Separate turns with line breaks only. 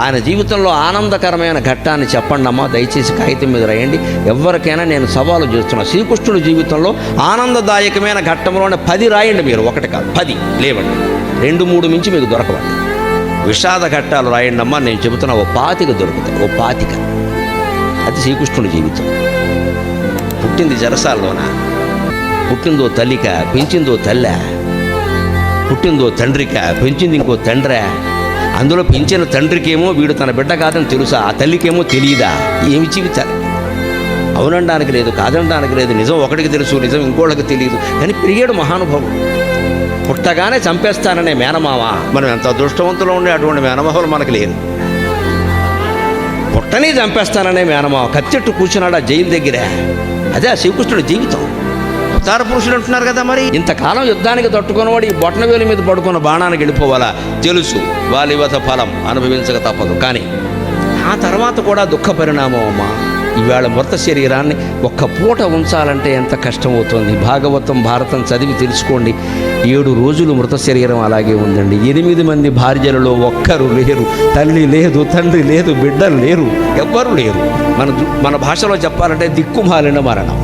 ఆయన జీవితంలో ఆనందకరమైన ఘట్టాన్ని చెప్పండి అమ్మా, దయచేసి కాగితం మీద రాయండి. ఎవరికైనా నేను సవాలు చేస్తున్నా. శ్రీకృష్ణుడి జీవితంలో ఆనందదాయకమైన ఘట్టంలోనే 10 రాయండి. మీరు 1 కాదు 10 లేవండి, 2, 3 మించి మీకు దొరకవండి. విషాద ఘట్టాలు రాయండి అమ్మా, నేను చెబుతున్నా 25 దొరుకుతాయి. 25 అది శ్రీకృష్ణుడి జీవితం. పుట్టింది చెరసాల్లోన, పుట్టిందో తల్లిక, పెంచిందో తల్లె, పుట్టిందో తండ్రిక, పెంచింది ఇంకో తండ్రే. అందులో పెంచిన తండ్రికేమో వీడు తన బిడ్డ కాదని తెలుసా, ఆ తల్లికేమో తెలియదా? ఏమి జీవితాలు! అవునడానికి లేదు, కాదనడానికి లేదు. నిజం ఒకటికి తెలుసు, నిజం ఇంకోళ్ళకి తెలియదు. కానీ పెరిగాడు మహానుభావుడు. పుట్టగానే చంపేస్తాననే మేనమామ. మనం ఎంత అదృష్టవంతులు ఉండే అటువంటి మేనమామలు మనకు లేరు. పుట్టని చంపేస్తాననే మేనమామ కత్తెట్టు కూర్చున్నాడు ఆ జైలు దగ్గర. అదే ఆ శ్రీకృష్ణుడి జీవితం. అవతార పురుషుడు అంటున్నారు కదా, మరి ఇంతకాలం యుద్ధానికి తట్టుకున్నవాడు ఈ బొట్టనవేలు మీద పడుకున్న బాణానికి వెళ్ళిపోవాలా తెలుసు. వాలివత ఫలం అనుభవించక తప్పదు. కానీ ఆ తర్వాత కూడా దుఃఖ పరిణామం అమ్మా. ఈవేళ మృత శరీరాన్ని ఒక్క పూట ఉంచాలంటే ఎంత కష్టమవుతుంది. భాగవతం భారతం చదివి తెలుసుకోండి. 7 రోజులు మృత శరీరం అలాగే ఉందండి. 8 మంది భార్యలలో ఒక్కరు లేరు. తల్లి లేదు, తండ్రి లేదు, బిడ్డలు లేరు, ఎవ్వరు లేరు. మన భాషలో చెప్పాలంటే దిక్కుమాలిన మరణం.